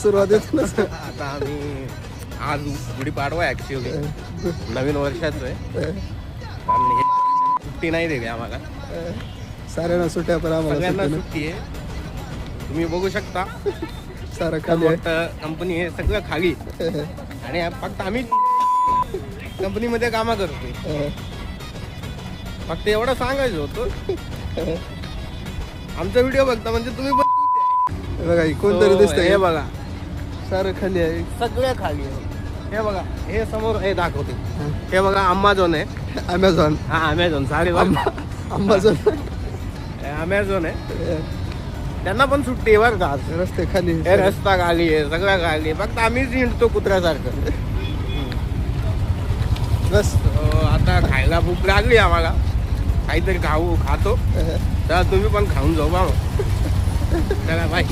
सुरुवात येते ना. आता आम्ही आज गुढीपाडवा ऍक्च्युअली नवीन वर्षाचं आहे. कारण हे सुट्टी नाही दिली आम्हाला, साऱ्यांना सुट्ट्या पण आम्हाला सगळ्यांना सुट्टी सुट्टी आहे. तुम्ही बघू शकता सारा खाली आहे. कंपनी आहे, सगळं खाली. आणि फक्त आम्ही कंपनीमध्ये कामं करतोय. फक्त एवढं सांगायचं होतं, आमचा व्हिडिओ बघता म्हणजे तुम्ही हे बघा कोणतरी दिसतंय. हे बघा सारं खाली आहे. सगळे खाली आहे. हे बघा, हे समोर हे दाखवते. हे बघा अमेझॉन आहे. अमेझॉन. हा अमेझॉन सॉरी अमेझॉन अमेझॉन आहे. त्यांना पण सुट्टी आहे बरं का आज. रस्ते खाली. हे रस्ता खाली आहे, सगळं खाली आहे. फक्त आम्हीच हिंडतो कुत्र्यासारखं. बस आता खायला भूक लागली आम्हाला, काहीतरी खातो. तर तुम्ही पण खाऊन जाऊ बा. चला बाय.